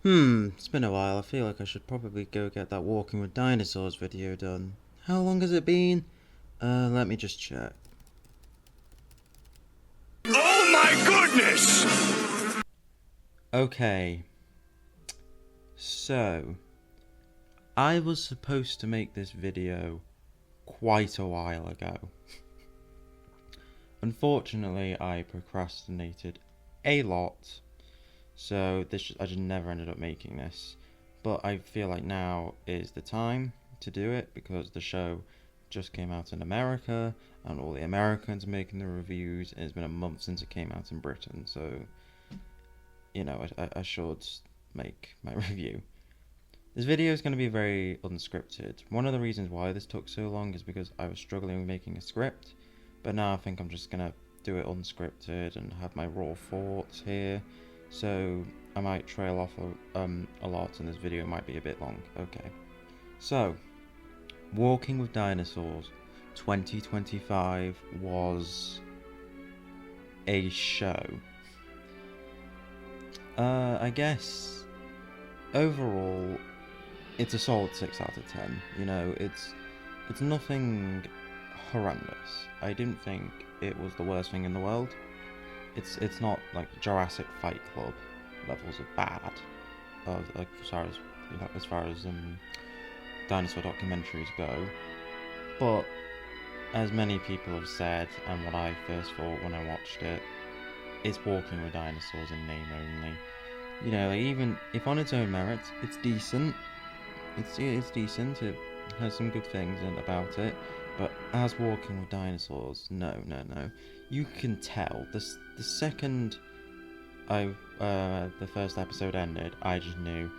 It's been a while. I feel like I should probably go get that Walking with Dinosaurs video done. How long has it been? Let me just check. Oh my goodness! Okay. So, I was supposed to make this video quite a while ago. Unfortunately, I procrastinated a lot. So I just never ended up making this, but I feel like now is the time to do it because the show just came out in America and all the Americans are making the reviews, and it's been a month since it came out in Britain, so I should make my review. This video is going to be very unscripted. One of the reasons why this took so long is because I was struggling with making a script, but now I think I'm just going to do it unscripted and have my raw thoughts here. So I might trail off a lot and this video might be a bit long. Okay, so Walking with Dinosaurs 2025 was a show. I guess overall it's a solid 6 out of 10. It's nothing horrendous. I didn't think it was the worst thing in the world. It's not like Jurassic Fight Club levels of bad, like as far as dinosaur documentaries go. But as many people have said, and what I first thought when I watched it, it's Walking with Dinosaurs in name only. Like even if on its own merits, it's decent. It's decent. It has some good things about it. But as Walking with Dinosaurs, no. You can tell the second the first episode ended, I just knew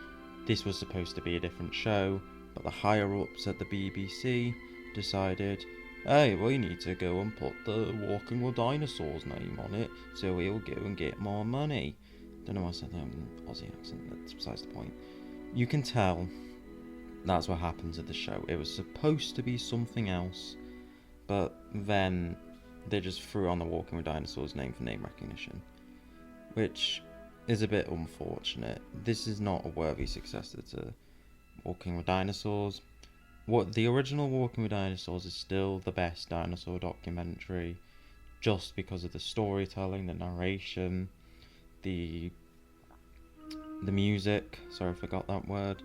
this was supposed to be a different show. But the higher ups at the BBC decided, hey, we need to go and put the Walking with Dinosaurs name on it, so we'll go and get more money. Don't know why I said that with an Aussie accent. That's besides the point. You can tell that's what happens at the show. It was supposed to be something else, but then they just threw on the Walking with Dinosaurs name for name recognition, which is a bit unfortunate. This is not a worthy successor to Walking with Dinosaurs. The original Walking with Dinosaurs is still the best dinosaur documentary, just because of the storytelling, the narration, the music. Sorry, I forgot that word.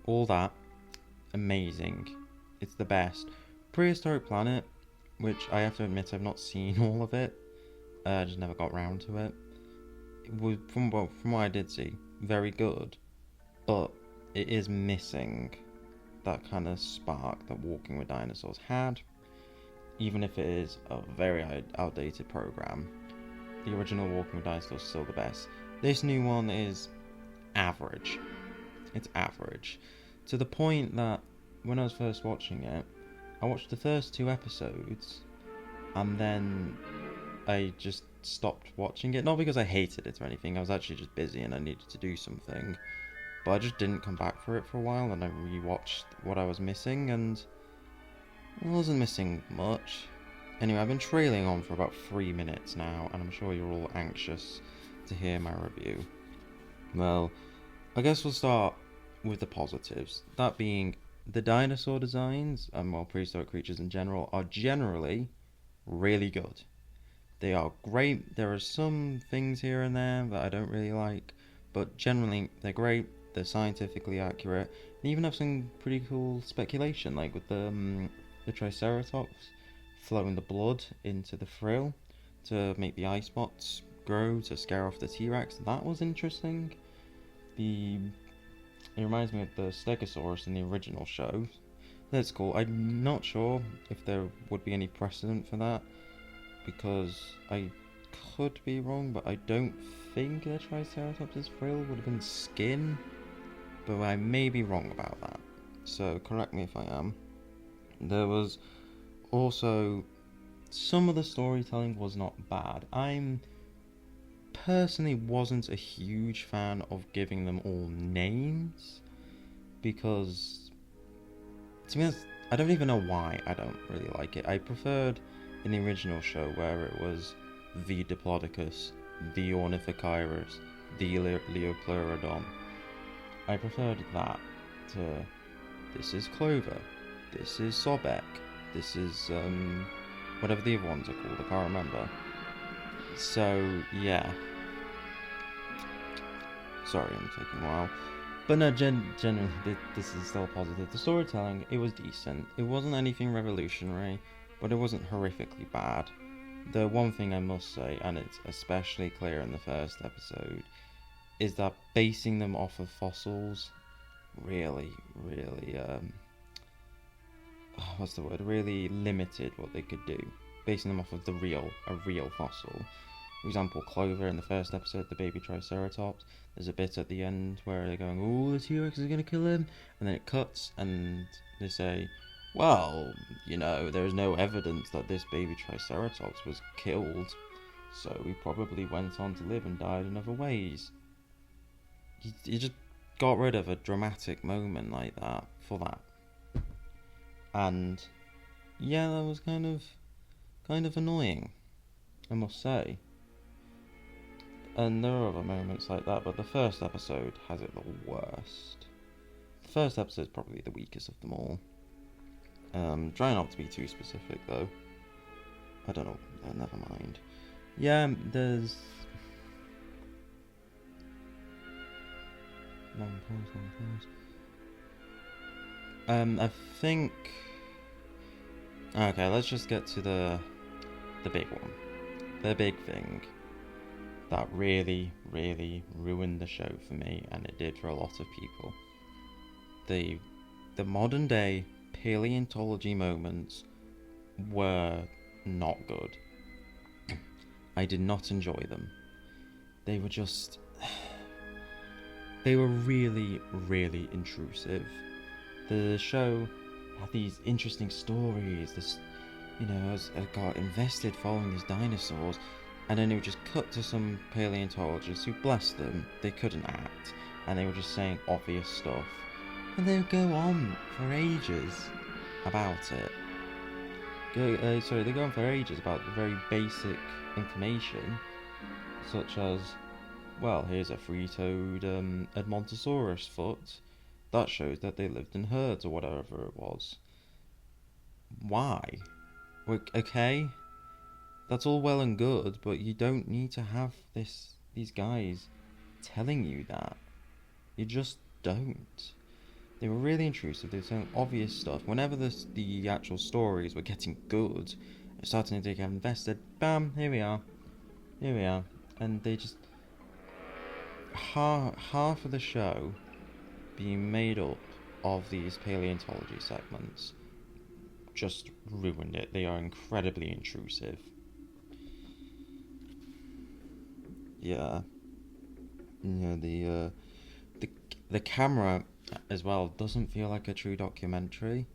All that. Amazing. It's the best. Prehistoric Planet, which I have to admit I've not seen all of it. I just never got round to it. It was, from what I did see, very good, but it is missing that kind of spark that Walking with Dinosaurs had. Even if it is a very outdated program, the original Walking with Dinosaurs is still the best. This new one is average. It's average. To the point that when I was first watching it, I watched the first 2 episodes and then I just stopped watching it. Not because I hated it or anything, I was actually just busy and I needed to do something. But I just didn't come back for it for a while, and I rewatched what I was missing, and I wasn't missing much. Anyway, I've been trailing on for about 3 minutes now, and I'm sure you're all anxious to hear my review. Well, I guess we'll start with the positives. That being, the dinosaur designs, and prehistoric creatures in general, are generally really good. They are great. There are some things here and there that I don't really like, but generally they're great. They're scientifically accurate, and even have some pretty cool speculation, like with the Triceratops flowing the blood into the frill to make the eye spots grow to scare off the T-Rex. That was interesting. It reminds me of the Stegosaurus in the original show. That's cool. I'm not sure if there would be any precedent for that, because I could be wrong, but I don't think the Triceratops' frill would have been skin, but I may be wrong about that, so correct me if I am. There was also some of the storytelling was not bad. I'm personally wasn't a huge fan of giving them all names, because to be honest, I don't even know why I don't really like it. I preferred in the original show where it was the Diplodocus, the Ornithochirus, the Leopleurodon. I preferred that to this is Clover, this is Sobek, this is whatever the other ones are called, I can't remember. So yeah. Sorry, I'm taking a while. But no, generally, this is still positive. The storytelling, it was decent. It wasn't anything revolutionary, but it wasn't horrifically bad. The one thing I must say, and it's especially clear in the first episode, is that basing them off of fossils really, what's the word? Really limited what they could do. Basing them off of a real fossil. For example, Clover in the first episode, the baby Triceratops, there's a bit at the end where they're going, oh, the T-Rex is going to kill him, and then it cuts, and they say, well, you know, there is no evidence that this baby Triceratops was killed, so he probably went on to live and died in other ways. You just got rid of a dramatic moment like that for that. And, yeah, that was kind of annoying, I must say. And there are other moments like that, but the first episode has it the worst. The first episode is probably the weakest of them all. Try not to be too specific, though. I don't know, never mind. Yeah, there's... Long pause. I think... Okay, let's just get to the big one. The big thing that really ruined the show for me, and it did for a lot of people. The modern day paleontology moments were not good. I did not enjoy them. They were just... They were really intrusive. The show had these interesting stories, I got invested following these dinosaurs, and then it would just cut to some paleontologists who, bless them, they couldn't act, and they were just saying obvious stuff. And they would go on for ages about it. They go on for ages about the very basic information, such as, well, here's a three-toed Edmontosaurus foot. That shows that they lived in herds or whatever it was. Why? Okay? That's all well and good, but you don't need to have these guys telling you that. You just don't. They were really intrusive. They were saying obvious stuff. Whenever the actual stories were getting good, starting to get invested, bam, here we are. And they just... Half of the show being made up of these paleontology segments just ruined it. They are incredibly intrusive. Yeah, the camera as well doesn't feel like a true documentary.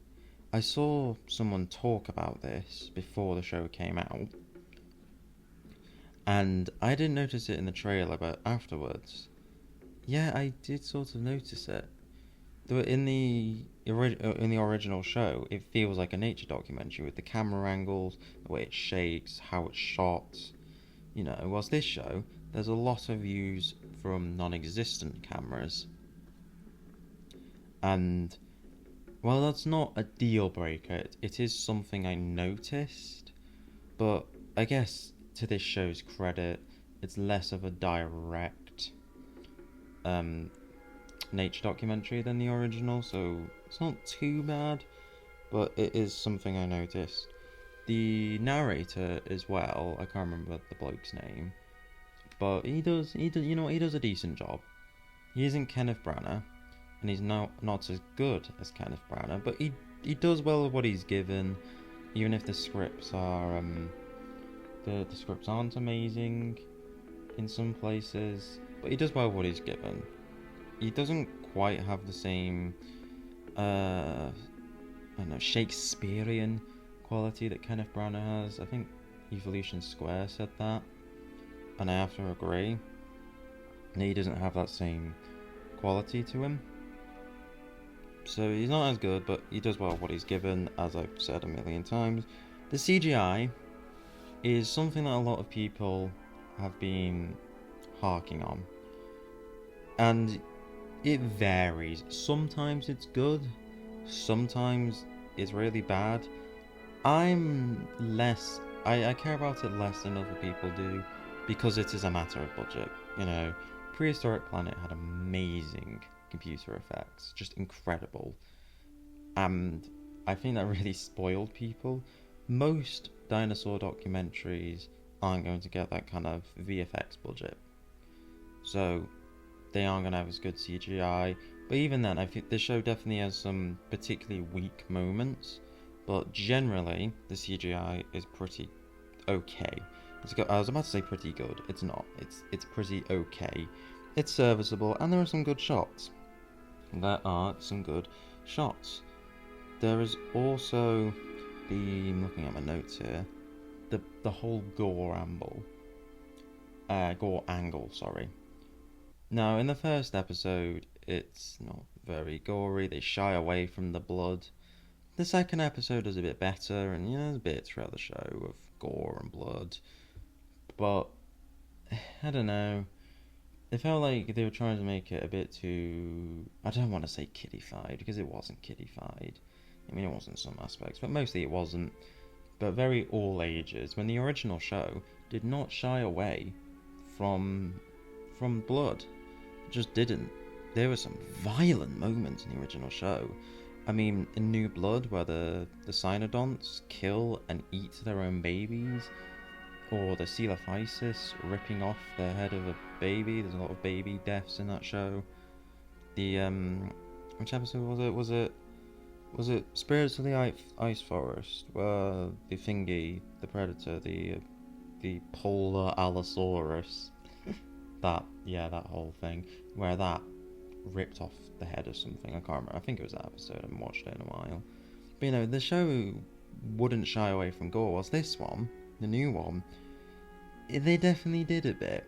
I saw someone talk about this before the show came out, and I didn't notice it in the trailer, but afterwards, yeah, I did sort of notice it. In the original show, it feels like a nature documentary with the camera angles, the way it shakes, how it's shot. Whilst this show, there's a lot of views from non-existent cameras. And while that's not a deal breaker, it is something I noticed. But I guess to this show's credit, it's less of a direct nature documentary than the original, so it's not too bad, but it is something I noticed. The narrator as well, I can't remember the bloke's name, but he does a decent job. He isn't Kenneth Branagh, and he's not as good as Kenneth Branagh, but he does well with what he's given, even if the scripts are the scripts aren't amazing in some places, but he does well with what he's given. He doesn't quite have the same Shakespearean quality that Kenneth Branagh has. I think Evolution Square said that, and I have to agree. He doesn't have that same quality to him, so he's not as good, but he does well what he's given, as I've said a million times. The CGI is something that a lot of people have been harking on, and It varies. Sometimes it's good, sometimes it's really bad. I care about it less than other people do because it is a matter of budget. You know, Prehistoric Planet had amazing computer effects, just incredible. And I think that really spoiled people. Most dinosaur documentaries aren't going to get that kind of VFX budget. So they aren't going to have as good CGI. But even then, I think the show definitely has some particularly weak moments. But generally, the CGI is pretty okay. I was about to say pretty good. It's not. It's pretty okay. It's serviceable, and there are some good shots. There are some good shots. There is also I'm looking at my notes here. The whole gore angle. Sorry. Now, in the first episode, it's not very gory. They shy away from the blood. The second episode is a bit better, and there's bits throughout the show of gore and blood. But I don't know. It felt like they were trying to make it a bit too. I don't want to say kiddified because it wasn't kiddified. I mean, it was in some aspects, but mostly it wasn't. But very all ages. When the original show did not shy away from blood, it just didn't. There were some violent moments in the original show. I mean, in New Blood, where the Cynodonts kill and eat their own babies, or the Coelophysis ripping off the head of a baby. There's a lot of baby deaths in that show. The which episode was it? Was it Spirits of the Ice Forest, where the thingy, the predator, the polar Allosaurus, that whole thing, where that ripped off the head of something. I can't remember. I think it was that episode. I haven't watched it in a while. But the show wouldn't shy away from gore. Was this one, the new one? They definitely did a bit.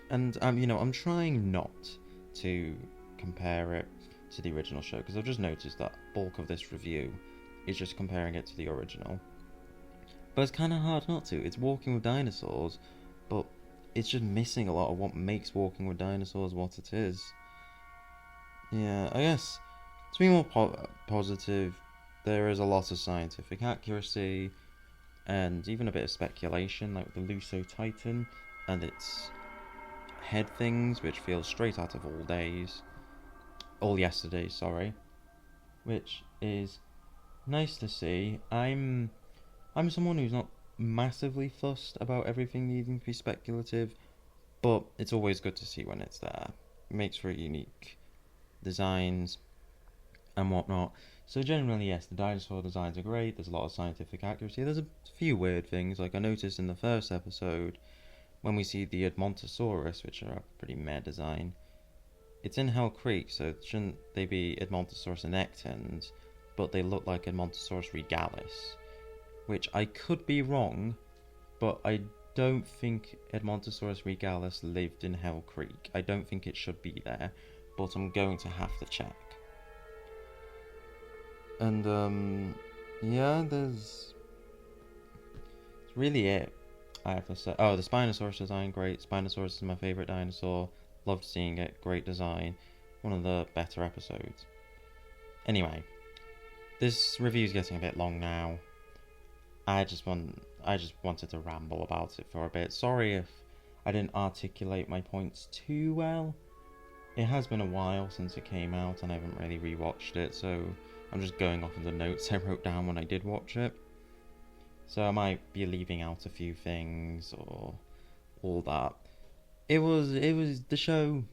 And I'm trying not to compare it to the original show because I've just noticed that bulk of this review is just comparing it to the original. But it's kind of hard not to. It's Walking with Dinosaurs, but it's just missing a lot of what makes Walking with Dinosaurs what it is. Yeah, I guess to be more positive, there is a lot of scientific accuracy and even a bit of speculation, like the Luso Titan and its head things, which feels straight out of all yesterdays, sorry, which is nice to see. I'm someone who's not massively fussed about everything needing to be speculative, but it's always good to see when it's there. It makes for unique designs and whatnot. So generally, yes, the dinosaur designs are great. There's a lot of scientific accuracy. There's a few weird things, like I noticed in the first episode when we see the Edmontosaurus, which are a pretty meh design. It's in Hell Creek, so shouldn't they be Edmontosaurus inectans, but they look like Edmontosaurus regalis, which I could be wrong, but I don't think Edmontosaurus regalis lived in Hell Creek. I don't think it should be there, but I'm going to have to check. And yeah, that's really it, I have to say. Oh, the Spinosaurus design, great. Spinosaurus is my favourite dinosaur. Loved seeing it, great design. One of the better episodes. Anyway, this review's getting a bit long now. I just wanted to ramble about it for a bit. Sorry if I didn't articulate my points too well. It has been a while since it came out and I haven't really rewatched it, so I'm just going off of the notes I wrote down when I did watch it. So I might be leaving out a few things or all that. It was the show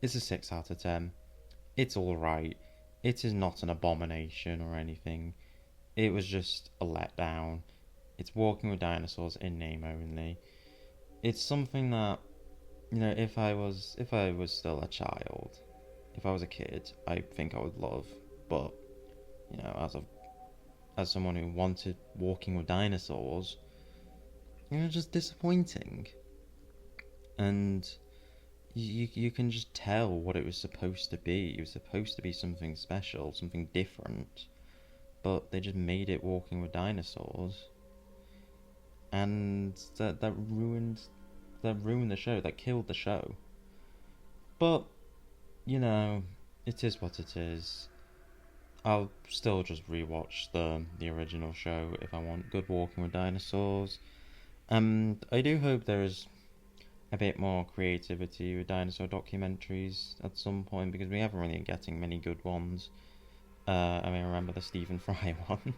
is a 6 out of 10. It's alright. It is not an abomination or anything. It was just a letdown. It's Walking with Dinosaurs in name only. It's something that, if I was still a child, if I was a kid, I think I would love. But, as someone who wanted Walking with Dinosaurs, just disappointing. And you can just tell what it was supposed to be. It was supposed to be something special, something different, but they just made it Walking with Dinosaurs, and that ruined the show. That killed the show. But you know, it is what it is. I'll still just rewatch the original show if I want good walking with dinosaurs. And I do hope there is a bit more creativity with dinosaur documentaries at some point because we haven't really been getting many good ones. I mean, I remember the Stephen Fry one.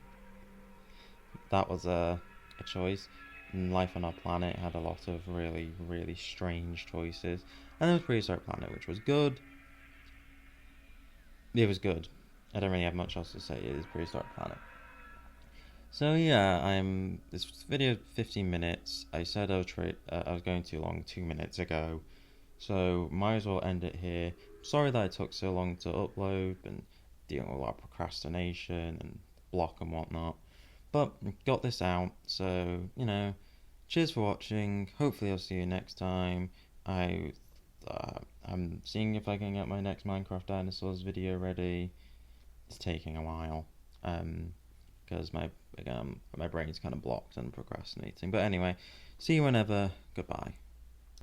That was a choice. And Life on Our Planet had a lot of really, really strange choices. And there was Prehistoric Planet, which was good. It was good. I don't really have much else to say. It is Prehistoric Planet. So yeah, this video 15 minutes. I said I was going too long 2 minutes ago, so might as well end it here. Sorry that it took so long to upload and dealing with a lot of procrastination and block and whatnot, but got this out. So cheers for watching. Hopefully I'll see you next time. I'm seeing if I can get my next Minecraft Dinosaurs video ready. It's taking a while. Because my brain's kind of blocked and procrastinating. But anyway, see you whenever. Goodbye.